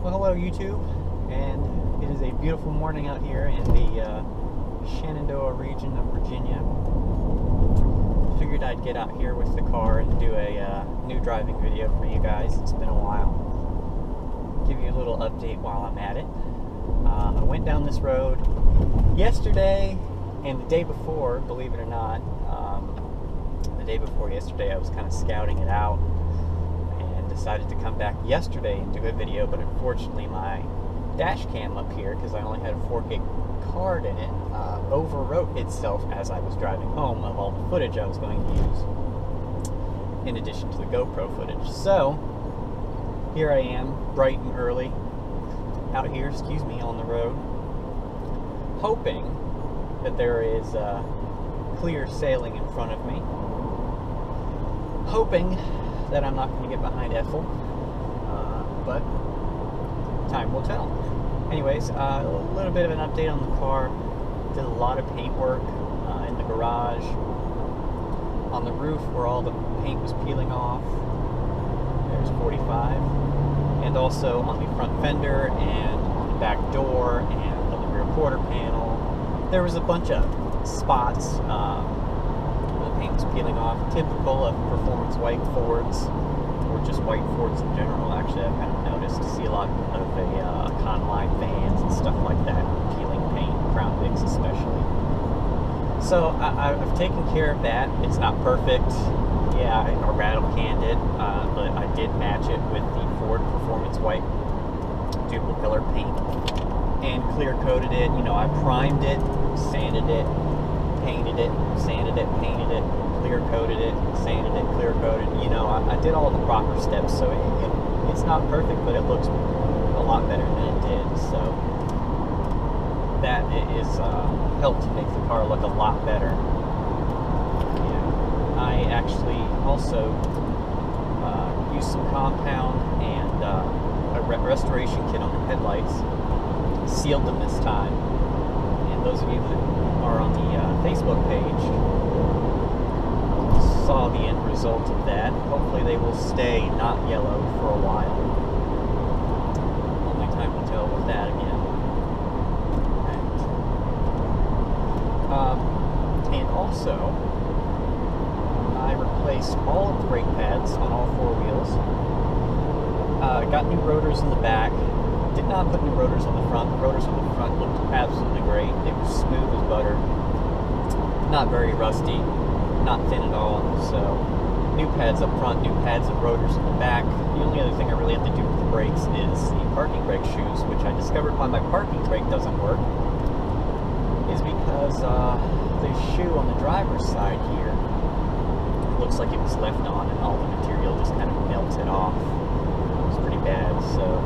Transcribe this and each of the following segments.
Well, hello YouTube, and it is a beautiful morning out here in the Shenandoah region of Virginia. Figured I'd get out here with the car and do a new driving video for you guys. It's been a while. Give you a little update while I'm at it. I went down this road yesterday and the day before, believe it or not. The day before yesterday I was kind of scouting it out. Decided to come back yesterday and do a video, but unfortunately my dash cam up here, because I only had a 4K card in it, overwrote itself as I was driving home of all the footage I was going to use, in addition to the GoPro footage. So here I am, bright and early, out here, on the road, hoping that there is clear sailing in front of me, hoping that I'm not going to get behind Ethel, but time will tell. Anyways, a little bit of an update on the car. Did a lot of paint work in the garage, on the roof where all the paint was peeling off. There's 45, and also on the front fender and on the back door and on the rear quarter panel. There was a bunch of spots. Paint was peeling off, typical of performance white Fords, or just white Fords in general. Actually, I've kind of noticed, see a lot of the Econoline vans and stuff like that, peeling paint, Crown Vics especially. So I've taken care of that. It's not perfect. Yeah, I rattle canned it, but I did match it with the Ford Performance White dual color paint and clear coated it. You know, I primed it, sanded it, painted it, sanded it, painted it, clear coated it, sanded it, clear coated. You know, I did all the proper steps, so it's not perfect, but it looks a lot better than it did. So that is helped to make the car look a lot better. Yeah. I actually also used some compound and a restoration kit on the headlights, sealed them this time. And those of you that are on the Facebook page saw the end result of that. Hopefully they will stay not yellow for a while. Only time will tell with that again. And also, I replaced all of the brake pads on all four wheels. Got new rotors in the back. Did not put new rotors on the front. The rotors on the front looked absolutely great. They were smooth as butter. Not very rusty. Not thin at all. So, new pads up front, new pads and rotors in the back. The only other thing I really have to do with the brakes is the parking brake shoes, which I discovered why my parking brake doesn't work, is because the shoe on the driver's side here looks like it was left on and all the material just kind of melted off. It was pretty bad, so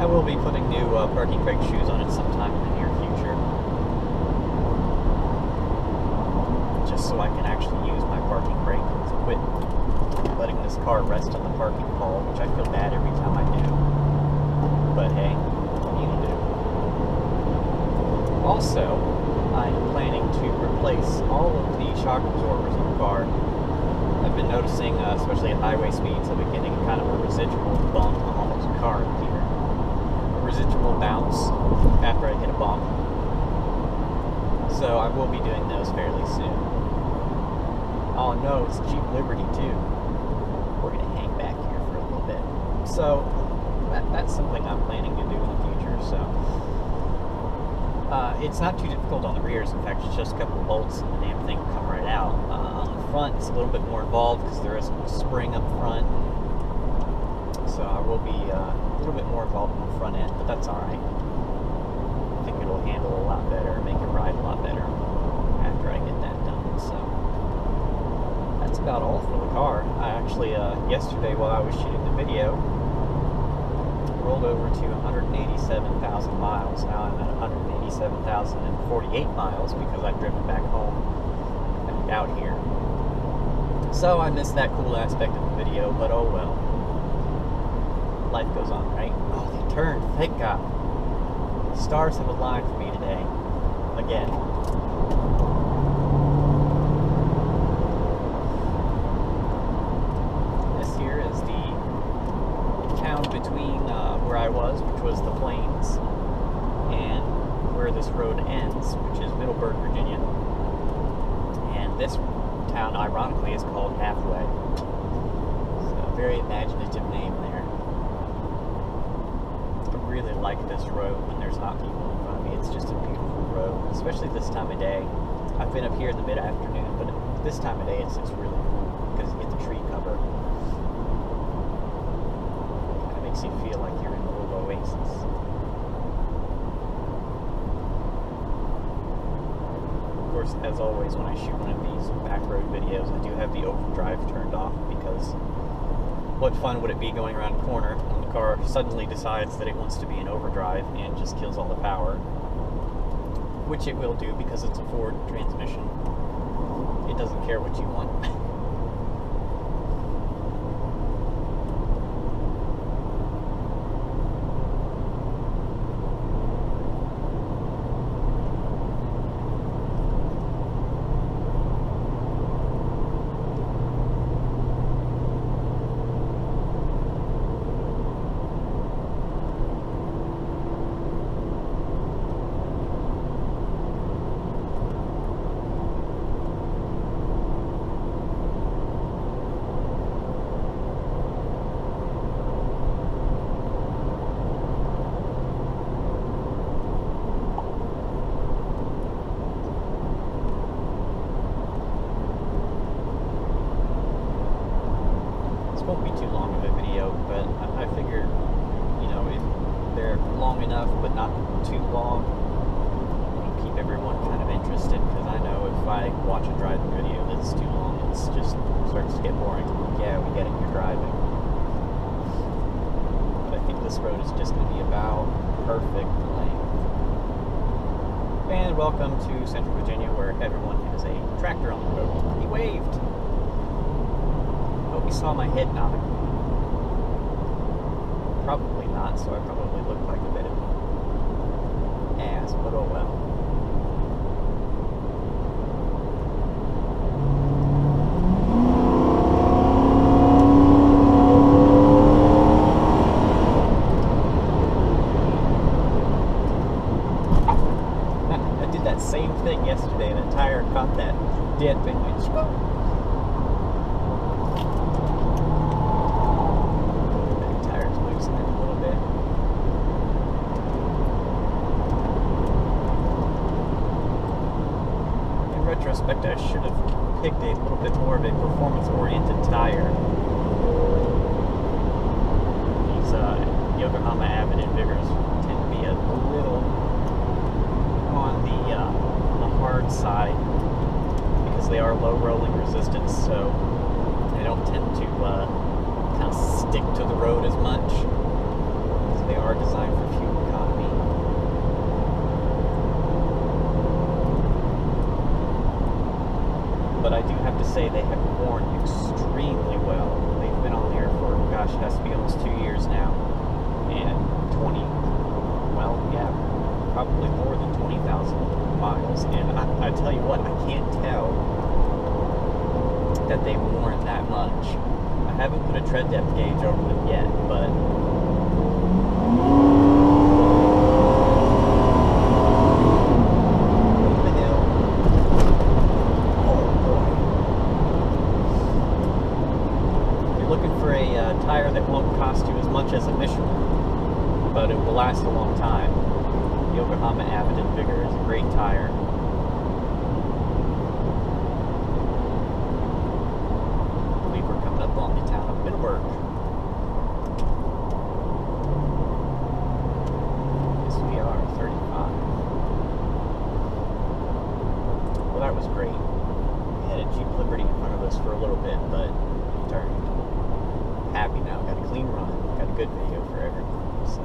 I will be putting new parking brake shoes on it sometime in the near future. Just so I can actually use my parking brake to quit letting this car rest on the parking pole, which I feel bad every time I do. But hey, what do you do? Also, I'm planning to replace all of the shock absorbers in the car. I've been noticing, especially at highway speeds, I've been getting kind of a residual bump on the car here. Residual bounce after I hit a bump. So I will be doing those fairly soon. Oh no, it's Jeep Liberty too. We're going to hang back here for a little bit. So that's something I'm planning to do in the future. So it's not too difficult on the rears. In fact, it's just a couple of bolts and the damn thing will come right out. On the front, it's a little bit more involved because there is a spring up front. So I will be a little bit more involved in the front end, but that's alright. I think it'll handle a lot better, make it ride a lot better after I get that done. So that's about all for the car. I actually, yesterday while I was shooting the video, rolled over to 187,000 miles. Now I'm at 187,048 miles because I've driven back home and out here. So I missed that cool aspect of the video, but oh well. Life goes on, right? Oh, they turned. Thank God. Stars have aligned for me today. Again. This here is the town between where I was, which was the Plains, and where this road ends, which is Middleburg, Virginia. And this town, ironically, is called Halfway. So, a very imaginative name there. I really like this road when there's not people in front of me. It's just a beautiful road, especially this time of day. I've been up here in the mid-afternoon, but this time of day it's really cool because you get the tree cover. Kind of makes you feel like you're in a little oasis. Of course, as always, when I shoot one of these back road videos, I do have the overdrive turned off because what fun would it be going around a corner when the car suddenly decides that it wants to be in overdrive and just kills all the power, which it will do because it's a Ford transmission. It doesn't care what you want. Won't be too long of a video, but I figured, you know, if they're long enough but not too long, it'll keep everyone kind of interested, because I know if I watch a driving video that's too long, it's just starts to get boring. Yeah, we get it, you're driving. But I think this road is just going to be about perfect length. And welcome to Central Virginia, where everyone has a tractor on the road. He waved. Hope you saw my head nod. Probably not, so I probably look like a bit of an ass, but oh well. I did that same thing yesterday. The tire caught that dip and went retrospect, I should have picked a little bit more of a performance-oriented tire. These Yokohama Avid and Vigors tend to be a little on the hard side because they are low rolling resistance, so they don't tend to kind of stick to the road as much. So they are designed for fuel economy. But I do have to say they have worn extremely well. They've been on there for, gosh, it has to be almost 2 years now. And 20, well, yeah, probably more than 20,000 miles. And I tell you what, I can't tell that they've worn that much. I haven't put a tread depth gauge over them yet, but tire that won't cost you as much as a Michelin, but it will last a long time. Yokohama Avid and Vigor is a great tire. I believe we're coming up on the town of Middleburg. Yes, we are, 35. Well, that was great. We had a Jeep Liberty in front of us for a little bit, but we turned. Happy now, got a clean run, got a good video for everyone, so.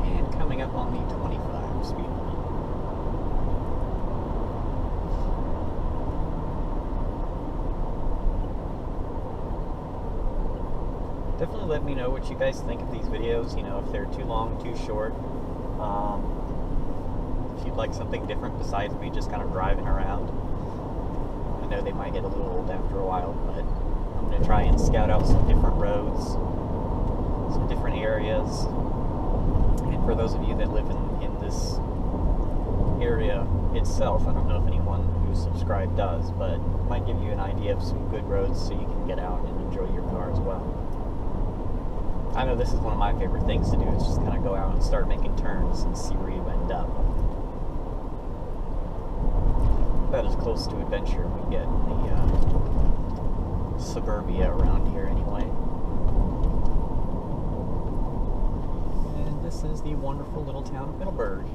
And coming up on the 25 speed limit. Definitely let me know what you guys think of these videos, you know, if they're too long, too short. If you'd like something different besides me just kind of driving around. I know they might get a little old after a while. try and scout out some different roads, some different areas. And for those of you that live in this area itself, I don't know if anyone who's subscribed does, but it might give you an idea of some good roads so you can get out and enjoy your car as well. I know this is one of my favorite things to do, is just kind of go out and start making turns and see where you end up. About as close to adventure we get in the suburbia around here anyway. And this is the wonderful little town of Middleburg.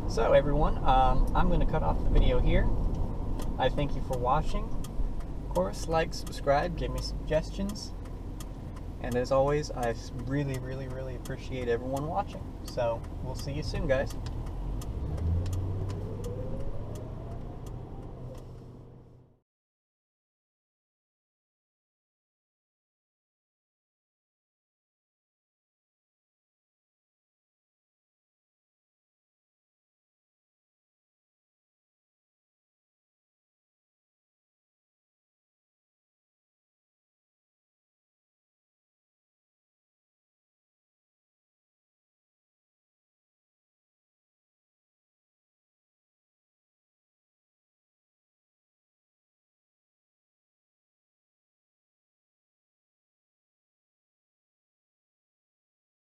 So everyone, I'm going to cut off the video here. I thank you for watching. Of course, like, subscribe, give me suggestions. And as always, I really, really, really appreciate everyone watching. So, we'll see you soon, guys.